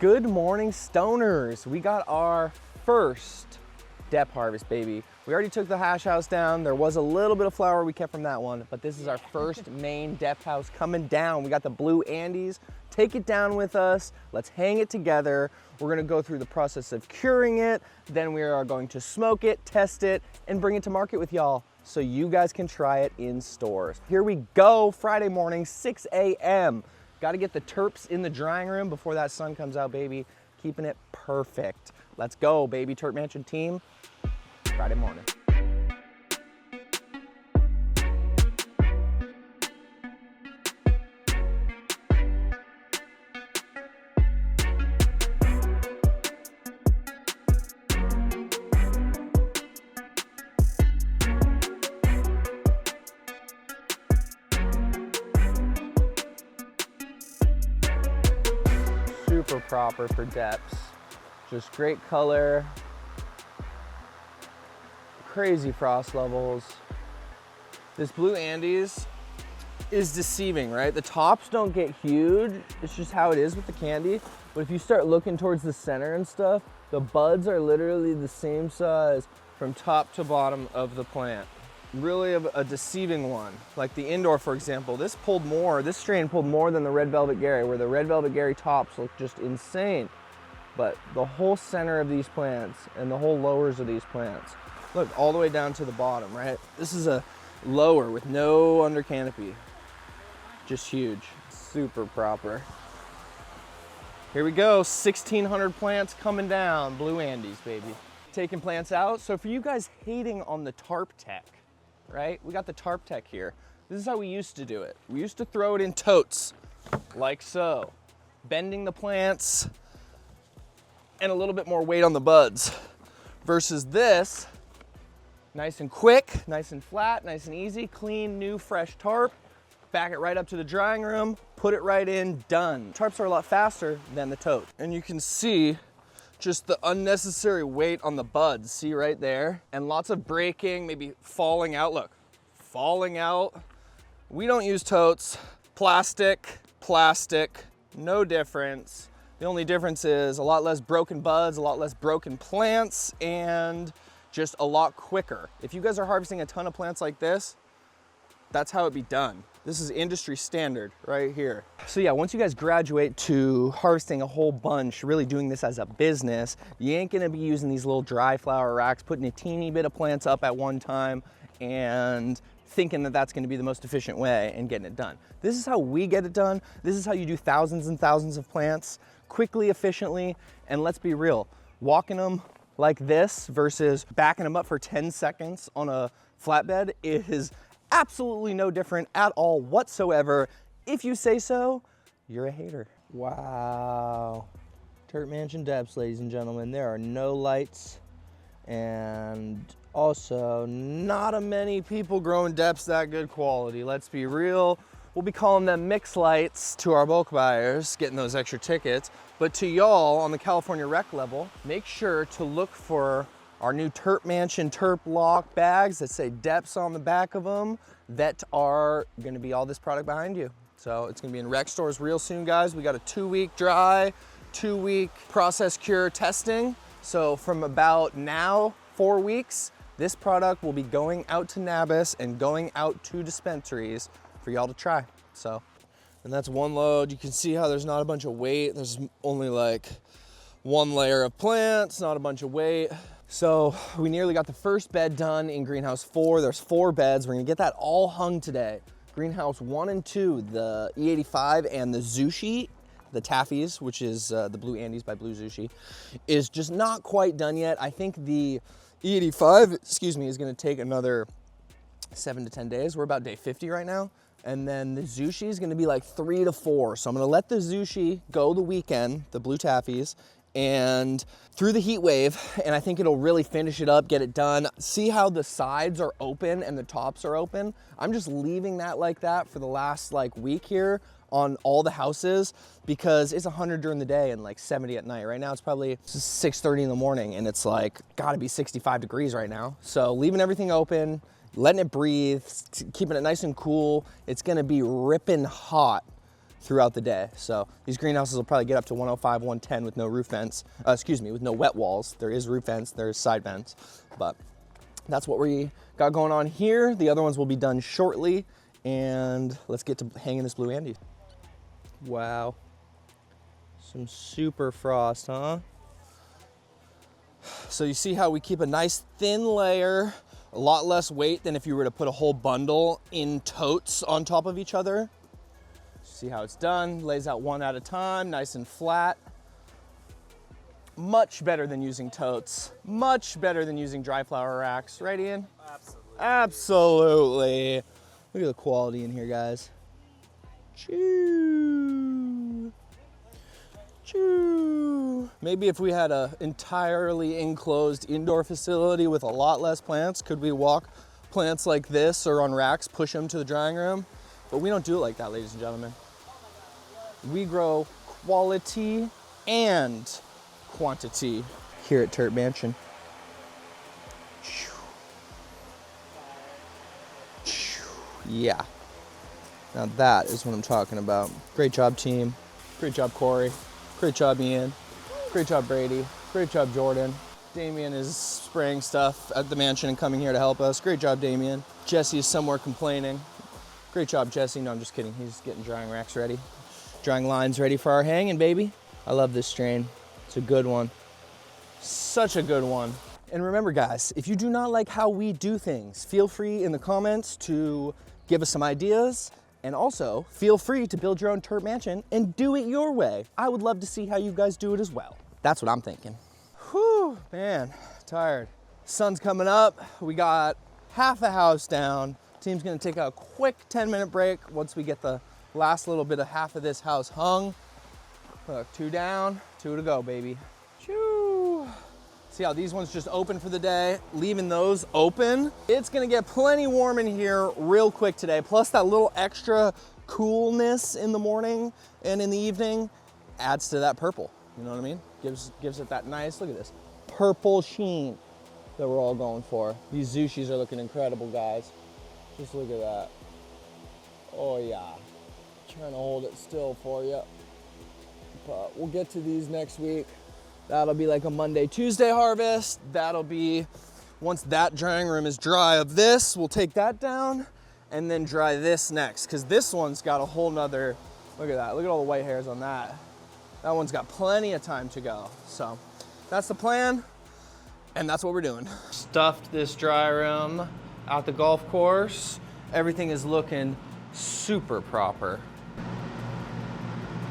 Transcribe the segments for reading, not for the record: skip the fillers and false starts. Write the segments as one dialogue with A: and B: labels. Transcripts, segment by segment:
A: Good morning, stoners. We got our first Dep harvest, baby. We already took the hash house down. There was a little bit of flour we kept from that one, but this is our first main Dep house coming down. We got the blue Andes. Take it down with us. Let's hang it together. We're gonna go through the process of curing it. Then we are going to smoke it, test it, and bring it to market with y'all so you guys can try it in stores. Here we go, Friday morning, 6 a.m. Got to get the terps in the drying room before that sun comes out, baby. Keeping it perfect. Let's go, baby. Terp Mansion team, Friday morning. Super proper for Deps. Just great color, crazy frost levels. This blue Andes is deceiving, right? The tops don't get huge. It's just how it is with the candy. But if you start looking towards the center and stuff, the buds are literally the same size from top to bottom of the plant. Really a deceiving one. Like the indoor, for example, this strain pulled more than the Red Velvet Gary, where the Red Velvet Gary tops look just insane. But the whole center of these plants and the whole lowers of these plants, look all the way down to the bottom, right? This is a lower with no under canopy. Just huge, super proper. Here we go, 1,600 plants coming down, blue Andes, baby. Taking plants out. So for you guys hating on the TARP tech, right? We got the TARP tech here. This is how we used to do it. We used to throw it in totes, like so, bending the plants and a little bit more weight on the buds. Versus this, nice and quick, nice and flat, nice and easy, clean, new, fresh tarp. Back it right up to the drying room, put it right in, done. Tarps are a lot faster than the tote. And you can see just the unnecessary weight on the buds, see right there? And lots of breaking, maybe falling out, look, falling out. We don't use totes, plastic, no difference. The only difference is a lot less broken buds, a lot less broken plants, and just a lot quicker. If you guys are harvesting a ton of plants like this, that's how it be done. This is industry standard right here. So yeah, once you guys graduate to harvesting a whole bunch, really doing this as a business, you ain't gonna be using these little dry flower racks, putting a teeny bit of plants up at one time and thinking that that's gonna be the most efficient way and getting it done. This is how we get it done. This is how you do thousands and thousands of plants quickly, efficiently, and let's be real, walking them like this versus backing them up for 10 seconds on a flatbed is absolutely no different at all whatsoever. If you say so, you're a hater. Wow. Terp Mansion Deps, ladies and gentlemen. There are no lights, and also not a many people growing Deps that good quality. Let's be real. We'll be calling them mix lights to our bulk buyers, getting those extra tickets. But to y'all on the California rec level, make sure to look for our new Terp Mansion Terp Lock bags that say Deps on the back of them that are gonna be all this product behind you. So it's gonna be in rec stores real soon, guys. We got a 2-week dry, 2-week process cure testing. So from about now, 4 weeks, this product will be going out to NABIS and going out to dispensaries for y'all to try. So, and that's one load. You can see how there's not a bunch of weight. There's only like one layer of plants, not a bunch of weight. So we nearly got the first bed done in greenhouse 4. There's 4 beds. We're gonna get that all hung today. Greenhouse 1 and 2, the E85 and the Zushi, the TAFFEZE, which is the Blue Andes by Blue Zushi, is just not quite done yet. I think the E85, is gonna take another 7 to 10 days. We're about day 50 right now. And then the Zushi is gonna be like 3 to 4. So I'm gonna let the Zushi go the weekend, the Blue TAFFEZE, and through the heat wave, and I think it'll really finish it up, get it done. See how the sides are open and the tops are open? I'm just leaving that like that for the last week here on all the houses because it's 100 during the day and like 70 at night. Right now it's probably 6:30 in the morning and it's like gotta be 65 degrees right now. So leaving everything open, letting it breathe, keeping it nice and cool. It's gonna be ripping hot throughout the day. So these greenhouses will probably get up to 105, 110 with no roof vents, with no wet walls. There is roof vents, there's side vents, but that's what we got going on here. The other ones will be done shortly, and let's get to hanging this blue Andes. Wow, some super frost, huh? So you see how we keep a nice thin layer, a lot less weight than if you were to put a whole bundle in totes on top of each other. See how it's done, lays out one at a time, nice and flat. Much better than using totes, much better than using dry flower racks, right Ian?
B: Absolutely.
A: Absolutely. Look at the quality in here, guys. Choo. Choo. Maybe if we had an entirely enclosed indoor facility with a lot less plants, could we walk plants like this or on racks, push them to the drying room? But we don't do it like that, ladies and gentlemen. We grow quality and quantity here at TARP Mansion. Yeah, now that is what I'm talking about. Great job, team. Great job, Corey. Great job, Ian. Great job, Brady. Great job, Jordan. Damien is spraying stuff at the mansion and coming here to help us. Great job, Damien. Jesse is somewhere complaining. Great job, Jesse. No, I'm just kidding. He's getting drying racks ready. Drying lines ready for our hanging, baby. I love this strain. It's a good one. Such a good one. And remember, guys, if you do not like how we do things, feel free in the comments to give us some ideas, and also feel free to build your own TARP mansion and do it your way. I would love to see how you guys do it as well. That's what I'm thinking. Whew, man, tired. Sun's coming up. We got half the house down. Team's gonna take a quick 10-minute break once we get the last little bit of half of this house hung. Look, 2 down, 2 to go, baby. Choo. See how these ones just open for the day, leaving those open. It's gonna get plenty warm in here real quick today, plus that little extra coolness in the morning and in the evening adds to that purple, you know what I mean? Gives it that nice, look at this, purple sheen that we're all going for. These Zushis are looking incredible, guys. Just look at that. Oh yeah, trying to hold it still for you. But we'll get to these next week. That'll be like a Monday, Tuesday harvest. That'll be, once that drying room is dry of this, we'll take that down and then dry this next, because this one's got a whole nother, look at that, look at all the white hairs on that. That one's got plenty of time to go. So that's the plan, and that's what we're doing. Stuffed this dry room out the golf course. Everything is looking super proper.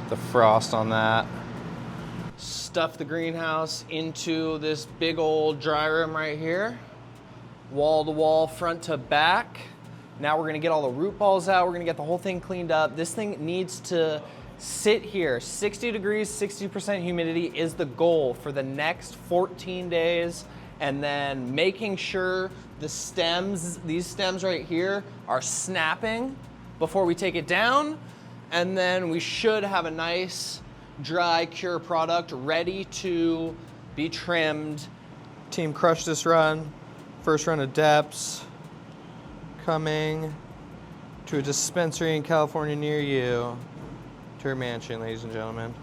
A: The frost on that. Stuff the greenhouse into this big old dry room right here. Wall to wall, front to back. Now we're gonna get all the root balls out. We're gonna get the whole thing cleaned up. This thing needs to sit here. 60 degrees, 60% humidity is the goal for the next 14 days. And then making sure the stems, these stems right here, are snapping before we take it down. And then we should have a nice dry cure product ready to be trimmed. Team crushed this run. First run of Deps. Coming to a dispensary in California near you. TARP Mansion, ladies and gentlemen.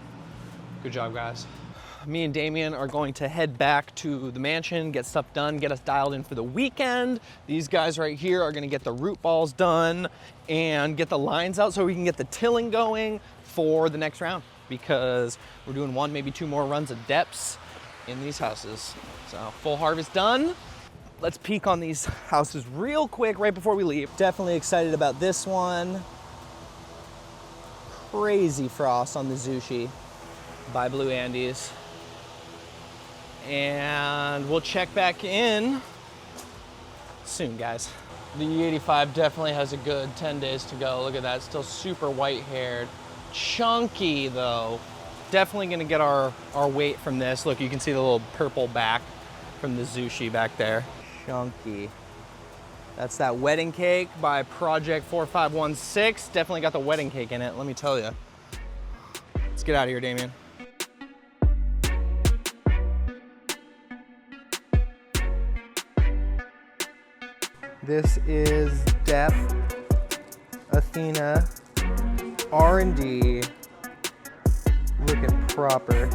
A: Good job, guys. Me and Damien are going to head back to the mansion, get stuff done, get us dialed in for the weekend. These guys right here are gonna get the root balls done and get the lines out so we can get the tilling going for the next round, because we're doing 1, maybe 2 more runs of Deps in these houses. So full harvest done. Let's peek on these houses real quick right before we leave. Definitely excited about this one. Crazy frost on the Zushi by Blue Andes. And we'll check back in soon, guys. The E85 definitely has a good 10 days to go. Look at that, still super white haired. Chunky though. Definitely gonna get our weight from this. Look, you can see the little purple back from the Zushi back there. Chunky. That's that wedding cake by Project 4516. Definitely got the wedding cake in it, let me tell you. Let's get out of here, Damien. This is Depp, Athena, R&D looking proper.